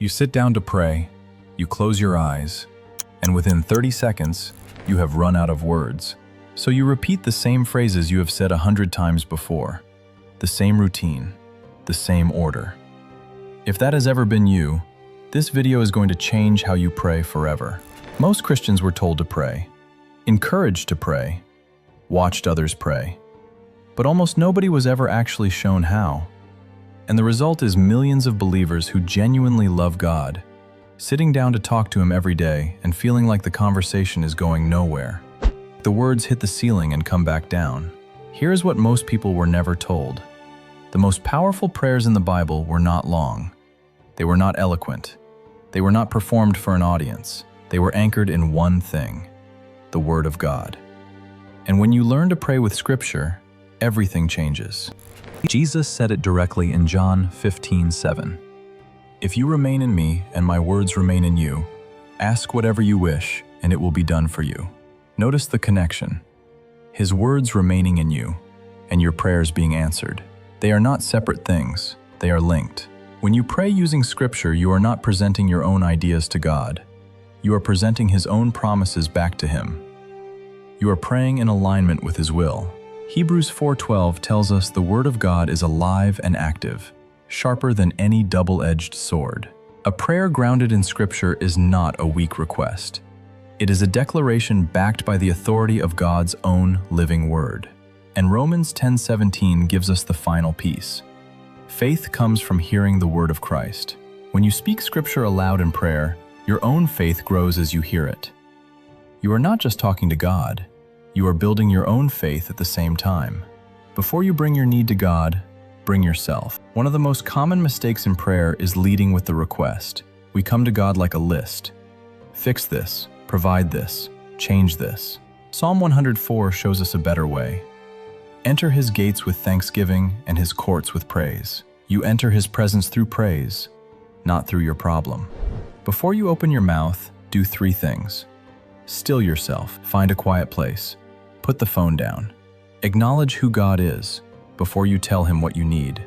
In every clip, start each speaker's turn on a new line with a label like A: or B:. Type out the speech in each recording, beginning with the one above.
A: You sit down to pray, you close your eyes, and within 30 seconds, you have run out of words. So you repeat the same phrases you have said 100 times before, the same routine, the same order. If that has ever been you, this video is going to change how you pray forever. Most Christians were told to pray, encouraged to pray, watched others pray, but almost nobody was ever actually shown how. And the result is millions of believers who genuinely love God, sitting down to talk to Him every day and feeling like the conversation is going nowhere. The words hit the ceiling and come back down. Here's what most people were never told. The most powerful prayers in the Bible were not long. They were not eloquent. They were not performed for an audience. They were anchored in one thing, the Word of God. And when you learn to pray with Scripture, everything changes. Jesus said it directly in John 15:7. If you remain in me and my words remain in you, ask whatever you wish and it will be done for you. Notice the connection. His words remaining in you and your prayers being answered. They are not separate things, they are linked. When you pray using Scripture, you are not presenting your own ideas to God. You are presenting His own promises back to Him. You are praying in alignment with His will. Hebrews 4:12 tells us the Word of God is alive and active, sharper than any double-edged sword. A prayer grounded in Scripture is not a weak request. It is a declaration backed by the authority of God's own living Word. And Romans 10:17 gives us the final piece. Faith comes from hearing the Word of Christ. When you speak Scripture aloud in prayer, your own faith grows as you hear it. You are not just talking to God. You are building your own faith at the same time. Before you bring your need to God, bring yourself. One of the most common mistakes in prayer is leading with the request. We come to God like a list. Fix this, provide this, change this. Psalm 104 shows us a better way. Enter His gates with thanksgiving and His courts with praise. You enter His presence through praise, not through your problem. Before you open your mouth, do 3 things. Still yourself, find a quiet place. Put the phone down. Acknowledge who God is before you tell Him what you need.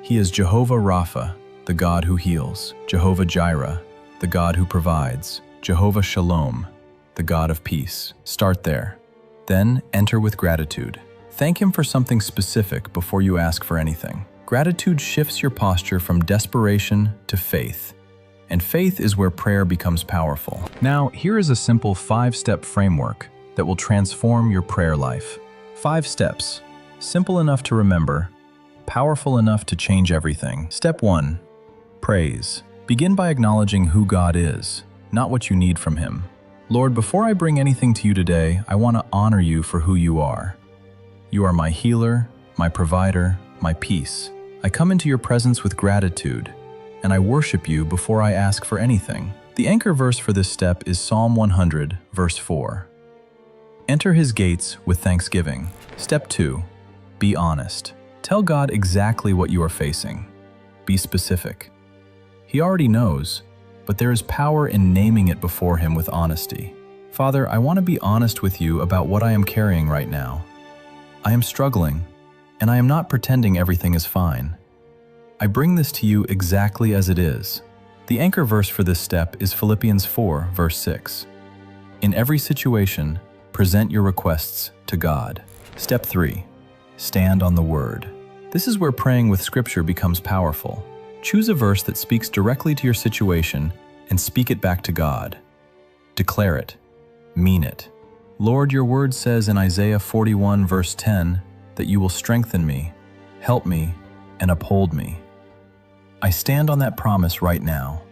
A: He is Jehovah Rapha, the God who heals, Jehovah Jireh, the God who provides, Jehovah Shalom, the God of peace. Start there. Then enter with gratitude. Thank Him for something specific before you ask for anything. Gratitude shifts your posture from desperation to faith. And faith is where prayer becomes powerful. Now, here is a simple 5-step framework that will transform your prayer life. 5 steps, simple enough to remember, powerful enough to change everything. Step 1, praise. Begin by acknowledging who God is, not what you need from Him. Lord, before I bring anything to you today, I want to honor you for who you are. You are my healer, my provider, my peace. I come into your presence with gratitude, and I worship you before I ask for anything. The anchor verse for this step is Psalm 100, verse 4. Enter His gates with thanksgiving. Step 2, be honest. Tell God exactly what you are facing. Be specific. He already knows, but there is power in naming it before Him with honesty. Father, I want to be honest with you about what I am carrying right now. I am struggling, and I am not pretending everything is fine. I bring this to you exactly as it is. The anchor verse for this step is Philippians 4, verse 6. In every situation, present your requests to God. Step 3, stand on the Word. This is where praying with Scripture becomes powerful. Choose a verse that speaks directly to your situation and speak it back to God. Declare it. Mean it. Lord, your word says in Isaiah 41, verse 10, that you will strengthen me, help me, and uphold me. I stand on that promise right now,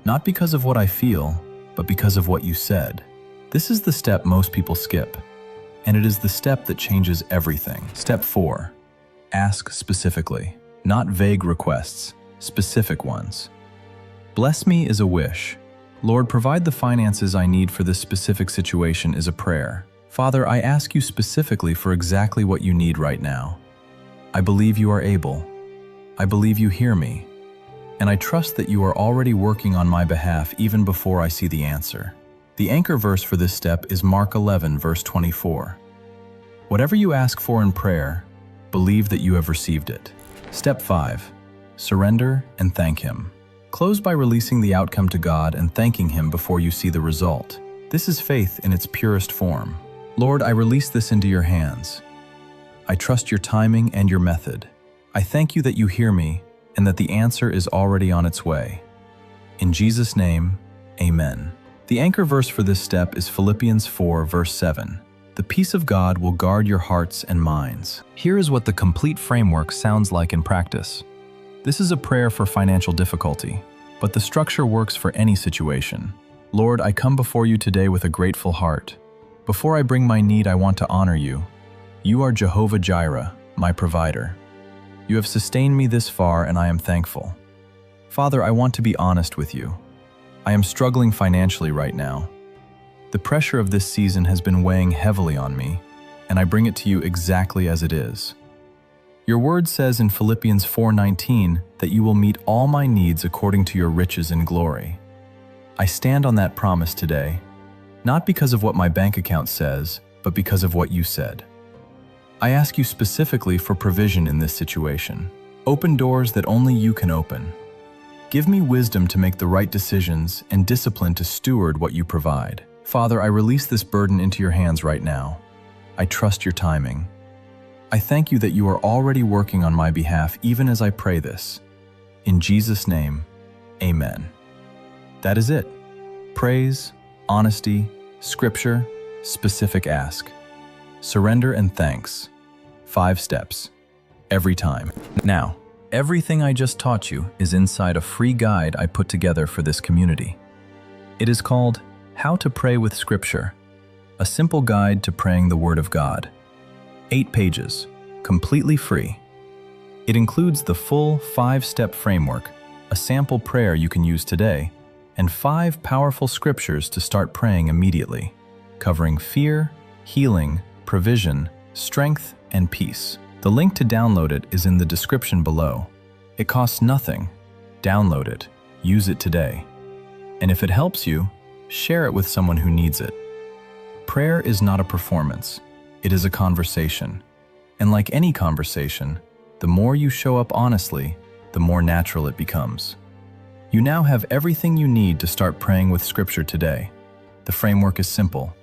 A: not because of what I feel, but because of what you said. This is the step most people skip, and it is the step that changes everything. Step 4, ask specifically, not vague requests, specific ones. Bless me is a wish. Lord, provide the finances I need for this specific situation is a prayer. Father, I ask you specifically for exactly what you need right now. I believe you are able. I believe you hear me. And I trust that you are already working on my behalf even before I see the answer. The anchor verse for this step is Mark 11, verse 24. Whatever you ask for in prayer, believe that you have received it. Step 5, surrender and thank Him. Close by releasing the outcome to God and thanking Him before you see the result. This is faith in its purest form. Lord, I release this into your hands. I trust your timing and your method. I thank you that you hear me and that the answer is already on its way. In Jesus' name, amen. The anchor verse for this step is Philippians 4, verse 7. The peace of God will guard your hearts and minds. Here is what the complete framework sounds like in practice. This is a prayer for financial difficulty, but the structure works for any situation. Lord, I come before you today with a grateful heart. Before I bring my need, I want to honor you. You are Jehovah Jireh, my provider. You have sustained me this far, and I am thankful. Father, I want to be honest with you. I am struggling financially right now. The pressure of this season has been weighing heavily on me, and I bring it to you exactly as it is. Your word says in Philippians 4:19 that you will meet all my needs according to your riches in glory. I stand on that promise today, not because of what my bank account says, but because of what you said. I ask you specifically for provision in this situation. Open doors that only you can open. Give me wisdom to make the right decisions and discipline to steward what you provide. Father, I release this burden into your hands right now. I trust your timing. I thank you that you are already working on my behalf even as I pray this. In Jesus' name, amen. That is it. Praise, honesty, scripture, specific ask. Surrender and thanks. 5 steps. Every time. Now, everything I just taught you is inside a free guide I put together for this community. It is called How to Pray with Scripture, a simple guide to praying the Word of God. 8 pages, completely free. It includes the full 5-step framework, a sample prayer you can use today, and 5 powerful scriptures to start praying immediately, covering fear, healing, provision, strength, and peace. The link to download it is in the description below. It costs nothing. Download it. Use it today. And if it helps you, share it with someone who needs it. Prayer is not a performance. It is a conversation. And like any conversation, the more you show up honestly, the more natural it becomes. You now have everything you need to start praying with Scripture today. The framework is simple.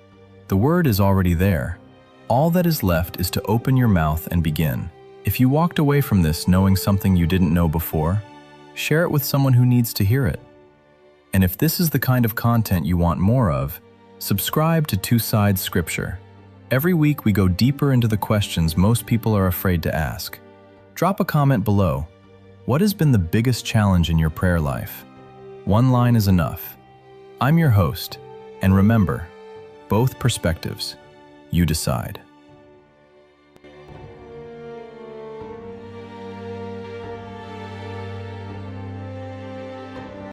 A: The Word is already there. All that is left is to open your mouth and begin. If you walked away from this knowing something you didn't know before, share it with someone who needs to hear it. And if this is the kind of content you want more of, subscribe to Two Sides Scripture. Every week we go deeper into the questions most people are afraid to ask. Drop a comment below. What has been the biggest challenge in your prayer life? One line is enough. I'm your host, and remember, both perspectives. You decide.